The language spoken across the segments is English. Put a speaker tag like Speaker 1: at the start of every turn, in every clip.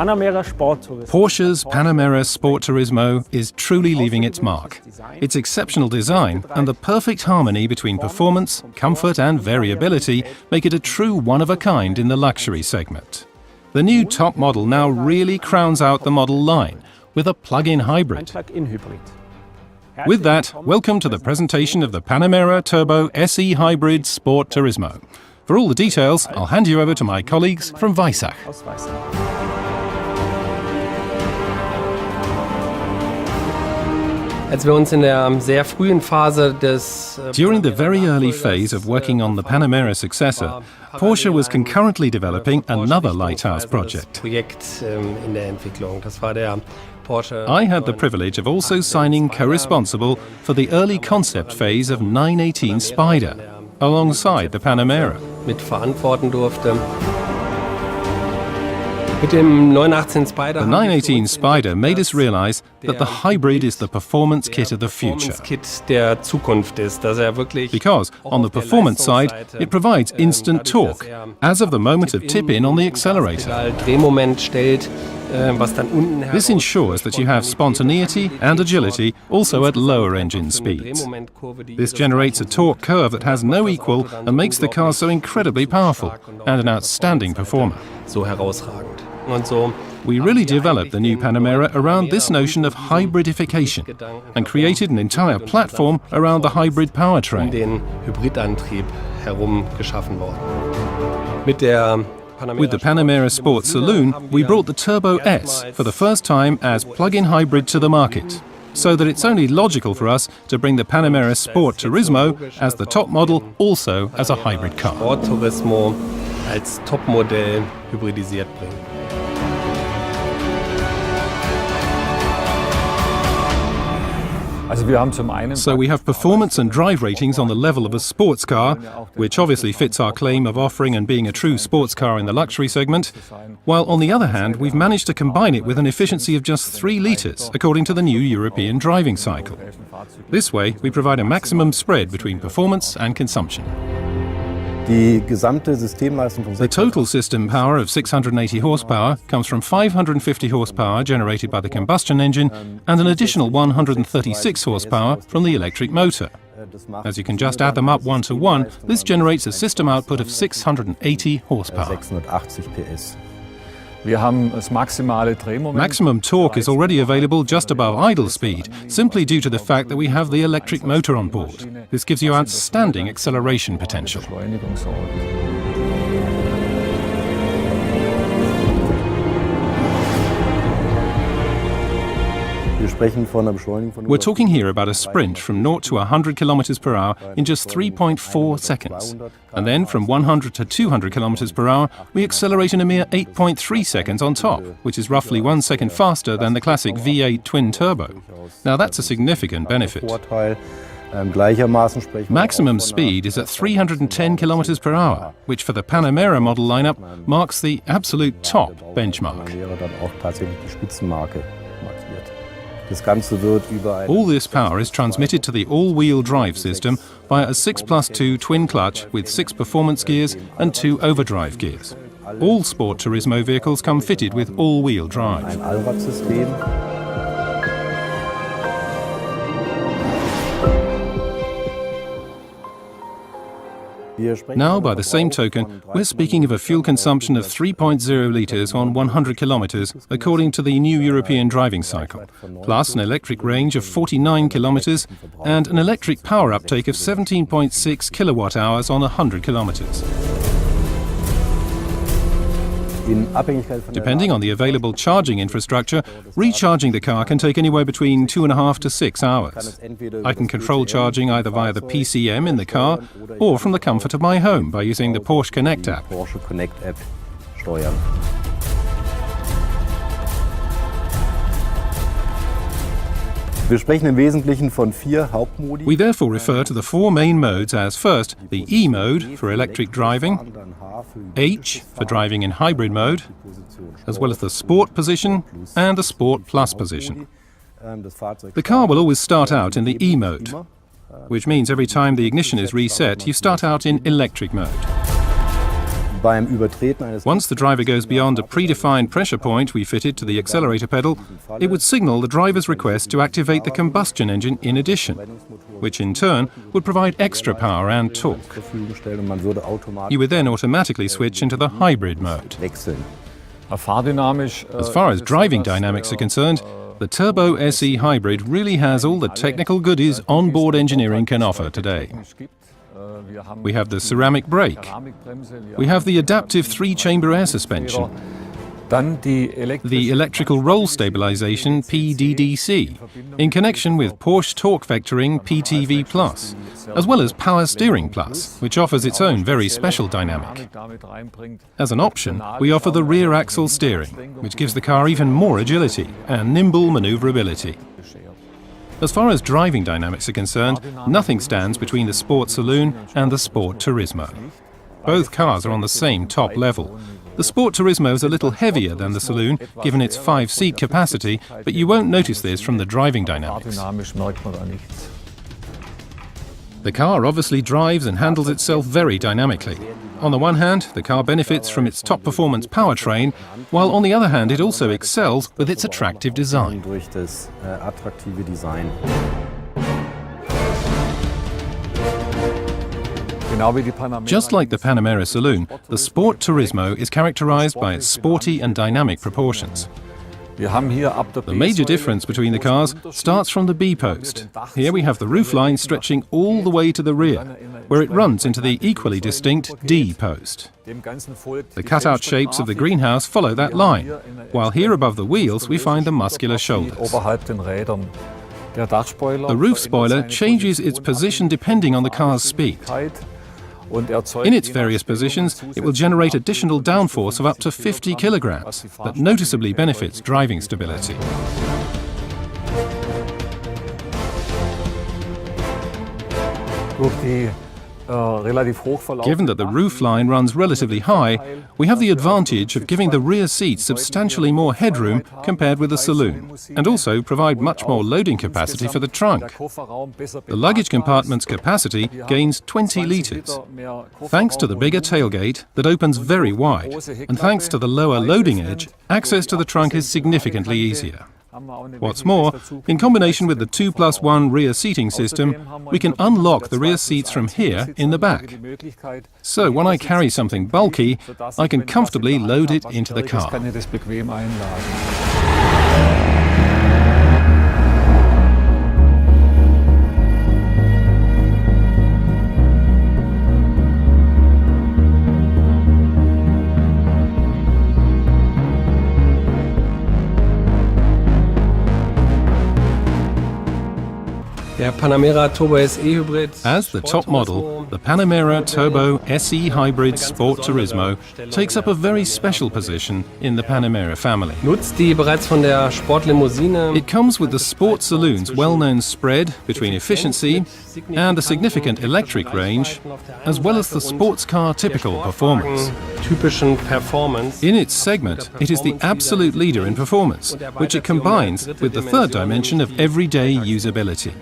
Speaker 1: Porsche's Panamera Sport Turismo is truly leaving its mark. Its exceptional design and the perfect harmony between performance, comfort and variability make it a true one-of-a-kind in the luxury segment. The new top model now really crowns out the model line with a plug-in hybrid. With that, welcome to the presentation of the Panamera Turbo S E-Hybrid Sport Turismo. For all the details, I'll hand you over to my colleagues from Weissach.
Speaker 2: During
Speaker 1: the very early phase of working on the Panamera successor, Porsche was concurrently developing another lighthouse project. I had the privilege of also signing co-responsible for the early concept phase of 918 Spider, alongside the Panamera. The 918 Spider made us realize that the hybrid is the performance kit of the future. Because, on the performance side, it provides instant torque, as of the moment of tip-in on the accelerator. This ensures that you have spontaneity and agility also at lower engine speeds. This generates a torque curve that has no equal and makes the car so incredibly powerful and an outstanding performer. We really developed the new Panamera around this notion of hybridification and created an entire platform around the hybrid powertrain. With the Panamera Sport Saloon, we brought the Turbo S for the first time as plug-in hybrid to the market, so that it's only logical for us to bring the Panamera Sport Turismo as the top model also as a hybrid car. So we have performance and drive ratings on the level of a sports car, which obviously fits our claim of offering and being a true sports car in the luxury segment, while on the other hand we've managed to combine it with an efficiency of just 3 litres according to the new European driving cycle. This way we provide a maximum spread between performance and consumption. The total system power of 680 horsepower comes from 550 horsepower generated by the combustion engine and an additional 136 horsepower from the electric motor. As you can just add them up one to one, this generates a system output of 680 horsepower. Maximum torque is already available just above idle speed, simply due to the fact that we have the electric motor on board. This gives you outstanding acceleration potential. We're talking here about a sprint from 0 to 100 km per hour in just 3.4 seconds. And then from 100 to 200 km per hour, we accelerate in a mere 8.3 seconds on top, which is roughly 1 second faster than the classic V8 twin turbo. Now that's a significant benefit. Maximum speed is at 310 km per hour, which for the Panamera model lineup marks the absolute top benchmark. All this power is transmitted to the all-wheel drive system via a 6+2 twin clutch with 6 performance gears and 2 overdrive gears. All Sport Turismo vehicles come fitted with all-wheel drive. Now, by the same token, we're speaking of a fuel consumption of 3.0 litres on 100 kilometres, according to the new European driving cycle, plus an electric range of 49 kilometres and an electric power uptake of 17.6 kilowatt-hours on 100 kilometres. Depending on the available charging infrastructure, recharging the car can take anywhere between 2.5 to 6 hours. I can control charging either via the PCM in the car or from the comfort of my home by using the Porsche Connect app.
Speaker 3: Wir sprechen im Wesentlichen von 4 Hauptmodi.
Speaker 1: We therefore refer to the 4 main modes as first, the E mode for electric driving, H for driving in hybrid mode, as well as the Sport position and the Sport Plus position. The car will always start out in the E mode, which means every time the ignition is reset, you start out in electric mode.
Speaker 3: Beim Übertreten eines
Speaker 1: Once the driver goes beyond a predefined pressure point we fitted to the accelerator pedal, it would signal the driver's request to activate the combustion engine in addition, which in turn would provide extra power and torque. You would then automatically switch into the hybrid mode.
Speaker 3: wechseln.
Speaker 1: As far as driving dynamics are concerned, the Turbo S E-Hybrid really has all the technical goodies onboard engineering can offer today. We have the ceramic brake. We have the adaptive 3-chamber air suspension. The electrical roll stabilization PDDC, in connection with Porsche torque vectoring PTV Plus, as well as Power Steering Plus, which offers its own very special dynamic. As an option, we offer the rear axle steering, which gives the car even more agility and nimble maneuverability. As far as driving dynamics are concerned, nothing stands between the Sport Saloon and the Sport Turismo. Both cars are on the same top level. The Sport Turismo is a little heavier than the Saloon, given its 5-seat capacity, but you won't notice this from the driving dynamics. The car obviously drives and handles itself very dynamically. On the one hand, the car benefits from its top performance powertrain, while on the other hand it also excels with its attractive design.
Speaker 3: Durch das attraktive Design.
Speaker 1: Just like the Panamera Saloon, the Sport Turismo is characterized by its sporty and dynamic proportions. The major difference between the cars starts from the B-post. Here we have the roofline stretching all the way to the rear, where it runs into the equally distinct D-post. The cutout shapes of the greenhouse follow that line, while here above the wheels we find the muscular shoulders. The roof spoiler changes its position depending on the car's speed. In its various positions, it will generate additional downforce of up to 50 kilograms, that noticeably benefits driving stability. Given that the roofline runs relatively high, we have the advantage of giving the rear seats substantially more headroom compared with the saloon, and also provide much more loading capacity for the trunk. The luggage compartment's capacity gains 20 litres. Thanks to the bigger tailgate that opens very wide, and thanks to the lower loading edge, access to the trunk is significantly easier. What's more, in combination with the 2+1 rear seating system, we can unlock the rear seats from here in the back. So when I carry something bulky, I can comfortably load it into the car.
Speaker 2: Der Panamera Turbo S E-Hybrid.
Speaker 1: As the top model, the Panamera Turbo S E-Hybrid Sport Turismo takes up a very special position in the Panamera family.
Speaker 2: Nutzt die bereits von der Sportlimousine.
Speaker 1: It comes with the Sport Saloon's well-known spread between efficiency and a significant electric range, as well as the sports car typical performance.
Speaker 2: Typischen Performance.
Speaker 1: In its segment, it is the absolute leader in performance, which it combines with the third dimension of everyday usability.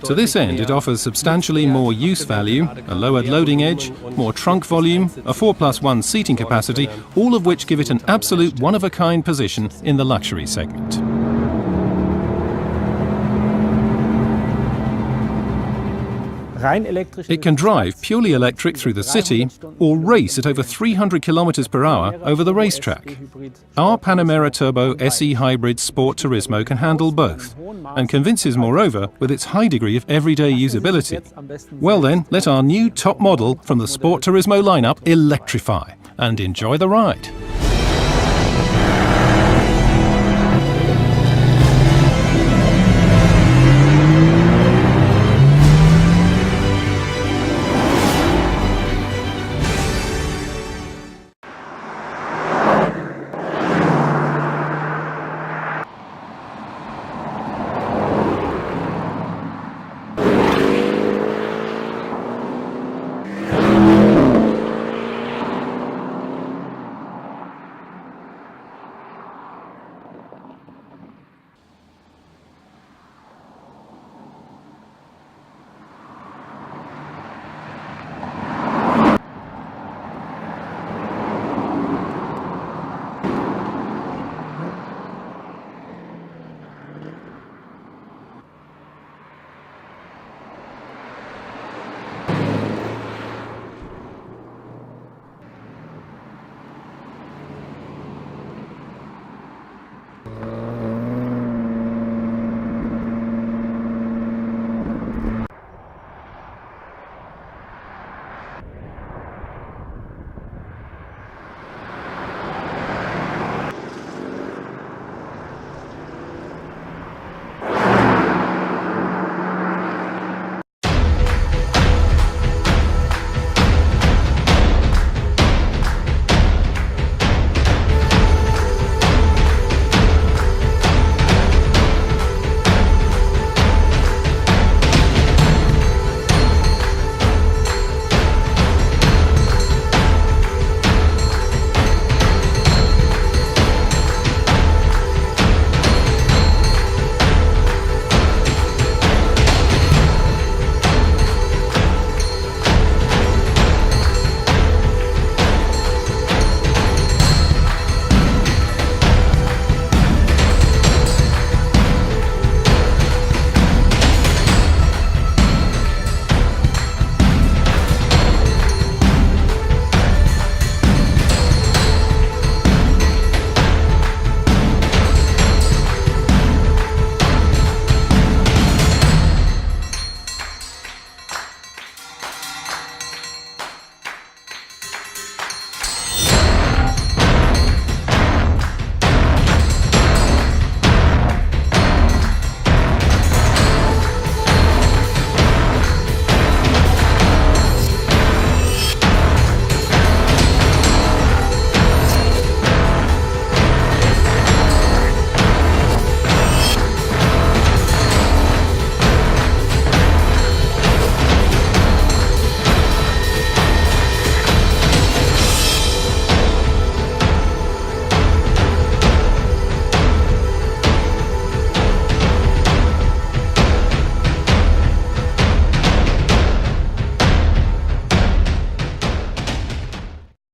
Speaker 1: To this end, it offers substantially more use value, a lowered loading edge, more trunk volume, a 4+1 seating capacity, all of which give it an absolute one-of-a-kind position in the luxury segment. It can drive purely electric through the city or race at over 300 km per hour over the racetrack. Our Panamera Turbo S E-Hybrid Sport Turismo can handle both and convinces moreover with its high degree of everyday usability. Well then, let our new top model from the Sport Turismo lineup electrify and enjoy the ride.